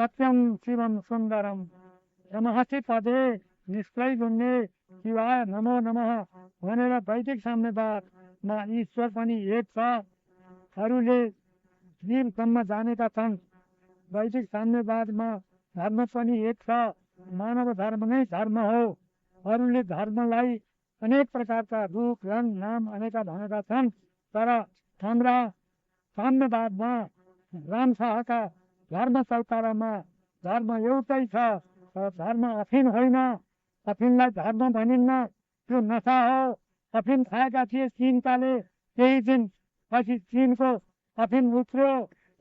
सत्यम शिवम सुन्दरम नमस्ते पदे निष्क्रिय गुण्य शिवाय नमो नमः भनेर वैदिक साम्यवादमा ईश्वर पनि एक छ। अरूले जीवसम्म जानेका छन्। वैदिक साम्यवादमा धर्म पनि एक छ। मानव धर्म नै धर्म हो। अरूले धर्मलाई अनेक प्रकारका रूप रङ नाम अनेका भनेका छन्। तर हाम्रा साम्यवादमा राम शाहका धर्म चौतारामा धर्म एउटै छ। धर्म अफिम होइन। अफिमलाई धर्म भनिन्न। त्यो नशा हो। अफिम खाएका थिए चिनकाले। केही दिन पछि चिनको अफिम उफ्रियो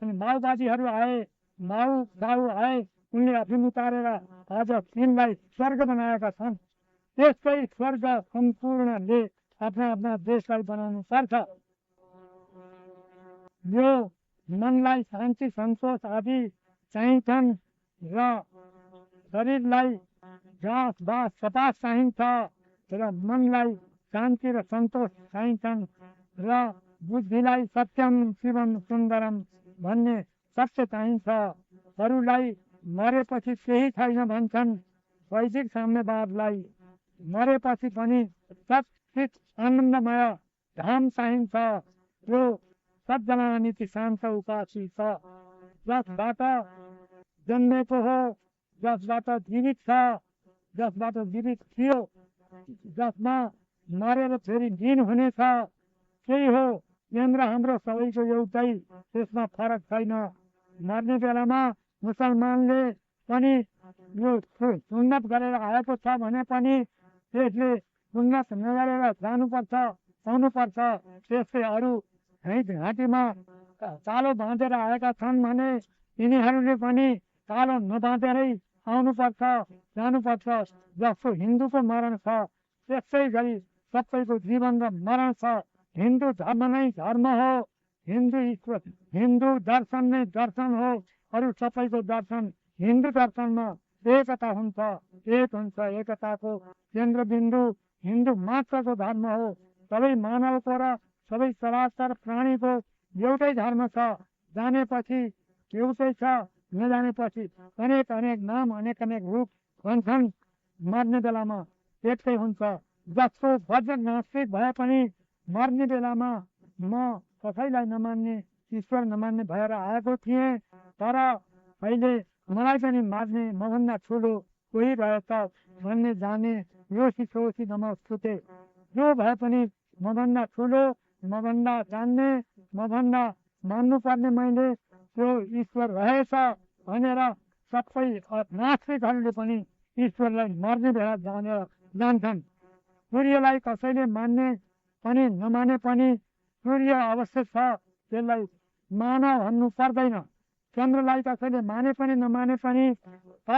अनि माओवादीहरू आए। माउ साउ आए। उनले अफिम उतारेर आज चिनलाई स्वर्ग बनाएका छन्। त्यसकै स्वर्ग सम्पूर्णले आफ्ना आफ्ना देशलाई बनाउनु पर्छ। यो मनलाई शान्ति सन्तोष आदि चाहिन्छन् र शरीरलाई घाँस बाँस कपास चाहिन्छ र मनलाई शान्ति र सन्तोष चाहिन्छन् र बुद्धिलाई सत्यम शिवम सुन्दरम भन्ने सत्य चाहिन्छ। अरूलाई मरेपछि केही छैन भन्छन्। वैदिक साम्यवादलाई मरेपछि पनि सचित आनन्दमय धाम चाहिन्छ। त्यो सज्जनानीति शान्त उपासी छ। जसबाट जन्मेको हो, जसबाट जीवित छ, जसबाट जीवित थियो, जसमा मरेर फेरि दिन हुनेछ, त्यही हो। केन्द्र हाम्रो सबैको एउटै। त्यसमा फरक छैन। मर्ने बेलामा मुसलमानले पनि यो सुन्नत गरेर आएको छ भने पनि त्यसले सुन्नत नगरेर जानुपर्छ, आउनुपर्छ। त्यसले अरू घाँटीमा कालो बाँधेर आएका छन् भने यिनीहरूले पनि कालो नबाँधेरै आउनुपर्छ, जानुपर्छ। जस्तो हिन्दूको मरण छ त्यस्तै गरी सबैको जीवन र मरण छ। हिन्दू धर्म नै धर्म हो। हिन्दू दर्शन नै दर्शन हो। अरू सबैको दर्शन हिन्दू दर्शनमा एकता हुन्छ, एक हुन्छ। एकताको केन्द्रबिन्दु हिन्दू मात्रको धर्म हो। सबै मानवको र सबै चराचर प्राणीको एउटै धर्म छ। जानेपछि एउटै छ, नजानेपछि अनेक अनेक नाम अनेक अनेक रूप भन्छन्। मर्ने बेलामा एकै हुन्छ। जस्तो वज्र नास्तिक भए पनि मर्ने बेलामा म कसैलाई नमान्ने ईश्वर नमान्ने भएर आएको थिएँ। तर अहिले मलाई पनि मार्ने मभन्दा ठुलो कोही रहेछ भन्ने जाने रोसी सोसी नमस्कुते। जो भए पनि मभन्दा ठुलो, मभन्दा जान्ने, मभन्दा मान्नुपर्ने मैले त्यो ईश्वर रहेछ भनेर सबै नास्तिकहरूले पनि ईश्वरलाई मर्ने बेला जानेर जान्छन्। सूर्यलाई कसैले मान्ने पनि नमाने पनि सूर्य अवश्य छ, त्यसलाई मान भन्नु पर्दैन। चन्द्रलाई कसैले माने पनि नमाने पनि छ,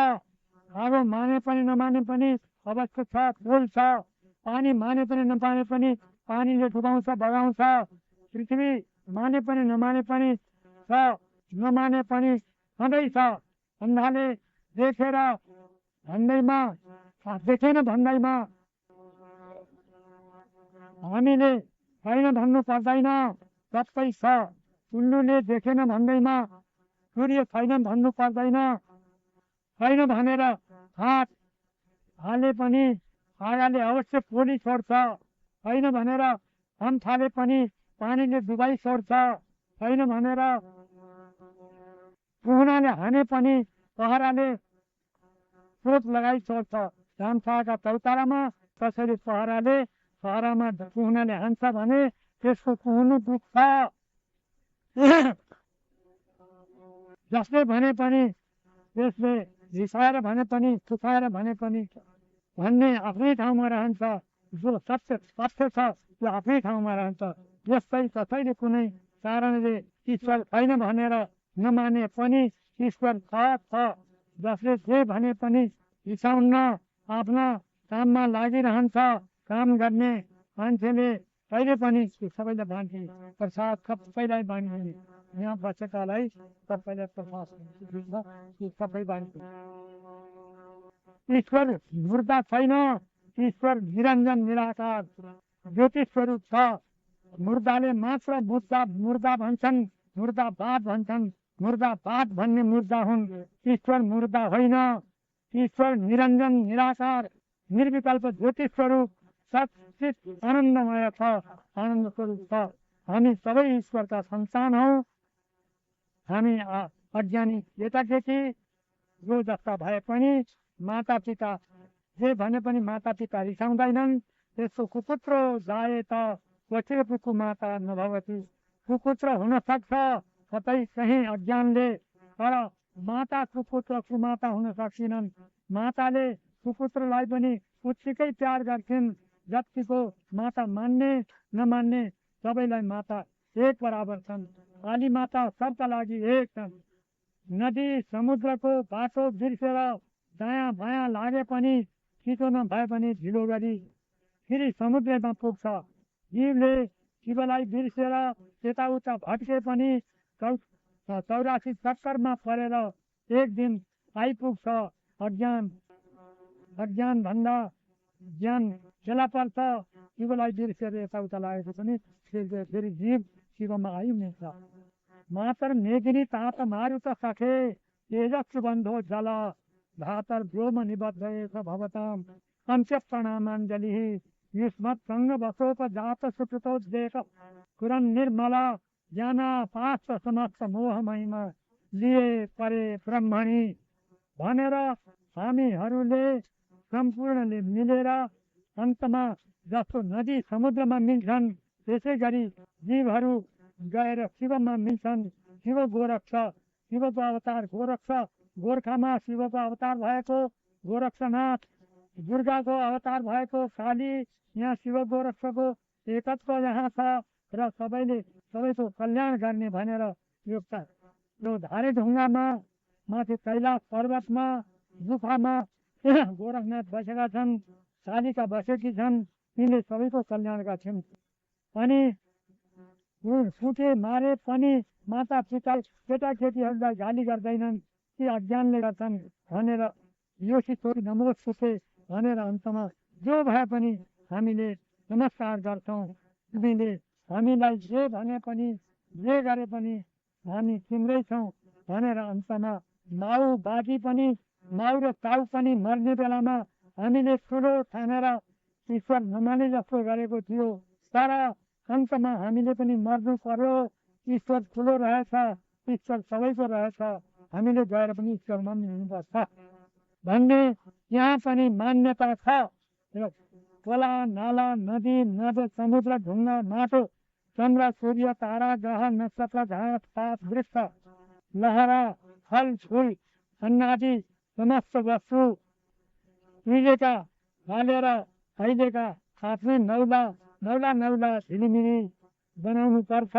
आगो माने पनि नमाने पनि अवश्य छ, फुल छ। पानी माने पनि नमाने पनि पानीले डुबाउँछ, बगाउँछ। पृथ्वी माने पनि नमाने पनि छ, नमाने पनि सधैँ छ। अन्धाले देखेर भन्दैमा, देखेन भन्दैमा हामीले छैन भन्नु पर्दैन, सबै छ। उल्लुले देखेन भन्दैमा सूर्य छैन भन्नु पर्दैन। छैन भनेर हात हाले पनि आगाले अवश्य पोली छोड्छ। छैन भनेर हम थाले पनि पानीले डुबाई छोड्छ। छैन भनेर कुहुनाले हाने पनि पहराले स्रोत लगाई छोड्छ। रामशाहका चौतारामा कसैले पहरामा कुहुनाले हान्छ भने त्यसको कुहुनु दुख्छ। जसले भने पनि, त्यसले रिसाएर भने पनि, सुखाएर भने पनि भन्ने आफ्नै ठाउँमा रहन्छ। जो सत्य तथ्य छ त्यो आफ्नै ठाउँमा रहन्छ। यस्तै कसैले कुनै कारणले ईश्वर छैन भनेर नमाने पनि ईश्वर छ। जसले जे भने पनि रिसाउन्न, आफ्ना काममा लागिरहन्छ। काम गर्ने मान्छेले कहिले पनि सबैलाई बाँड्ने प्रसाद सबैलाई बाँड्ने, यहाँ बसेकालाई सबैलाई प्रसाद सबै बाँड्ने। ईश्वर मुर्दा छैन, ईश्वर निरञ्जन निराकार ज्योति स्वरूप छ। मुर्दाले मात्र मुर्दा भन्छन्, मुर्दाबाद भन्छन्। मुर्दाबाद भन्ने मुर्दा हुन्। ईश्वर मुर्दा होइन। ईश्वर निरञ्जन निराकार निर्विकल्प ज्योति स्वरूप सचित आनन्दमय छ, आनन्द स्वरूप छ। हामी सबै ईश्वरका सन्तान हौ। हामी अज्ञानी केटाकेटी जो जस्ता भए पनि माता पिता जे भने पनि माता पिता रिसाउँदैनन्। त्यसको कुपुत्र जाए त क्वचित कुमाता नभवती। कुपुत्र हुन सक्छ कतै कहीँ अज्ञानले, तर माता कुपुत्र कुमाता हुन सक्दिनन्। माताले कुपुत्रलाई पनि उत्तिकै प्यार गर्छिन् जतिको माता मान्ने नमान्ने सबैलाई माता एक बराबर छन्। काली माता सबका लागि एक छन्। नदी समुद्रको बाटो बिर्सेर दायाँ बायाँ लागे पनि चिसो नभए पनि ढिलो गरी फेरि समुद्रमा पुग्छ। जीवले शिवलाई बिर्सेर यताउता भट्के पनि 84 चक्करमा परेर एक दिन आइपुग्छ। अज्ञान भन्दा ज्ञान फेला पर्छ। शिवलाई बिर्सेर यताउता लागेको पनि फेरि जीव शिवमा आइमिल्छ। मातर मेदिनी तात मारुत सखे तेजस्वी बन्धो जल धातर व्योम निबद्धेश भवताम अन्त्य प्रणामाञ्जलिः युष्मत् संग बसोपजात सुकृतोद्वेक कुरन् निर्मल ज्ञानापास्त समस्त मोह महिमा लिए परे ब्रह्मणि भनेर हामीहरूले सम्पूर्णले मिलेर अन्तमा जस्तो नदी समुद्रमा मिल्छन् त्यसै गरी जीवहरू गएर शिवमा मिल्छन्। शिव गोरक्ष, शिवको अवतार गोरक्ष। गोर्खामा शिवको अवतार भएको गोरक्षनाथ, दुर्गाको अवतार भएको काली, यहाँ शिव गोरक्षको एकत्व यहाँ छ र सबैको कल्याण गर्ने भनेर यो धारे ढुङ्गामा माथि कैलाश पर्वतमा गुफामा गोरखनाथ बसेका छन्, कालिका बसेकी छन्। यिनले सबैको कल्याणका छिन्। अनि सुके मारे पनि माता पिता केटाकेटीहरूलाई गाली गर्दैनन् कि अज्ञानले गर्छन् भनेर योसी छोरी नमोस्तुते भनेर अन्तमा जो भए पनि हामीले नमस्कार गर्छौँ। तिमीले हामीलाई जे भने पनि जे गरे पनि हामी तिम्रै छौँ भनेर अन्तमा माउ बाजी पनि माउ र ताउ पनि मर्ने बेलामा हामीले ठुलो ठानेर ईश्वर नमाने जस्तो गरेको थियो, तर अन्तमा हामीले पनि मर्नु पर्यो। ईश्वर ठुलो रहेछ, ईश्वर सबैको रहेछ, हामीले गएर पनि ईश्वरमा मिल्नुपर्छ भन्ने यहाँ पनि मान्यता छ। खोला नाला नदी नद समुद्र ढुङ्गा माटो चन्द्र सूर्य तारा ग्रह नक्षत्र घाँस पात वृक्ष लहरा फल फुल अन्नादि समस्त वस्तु उहिलेका हालेर अहिलेका आफ्नै नौला झिलिमिली बनाउनु पर्छ।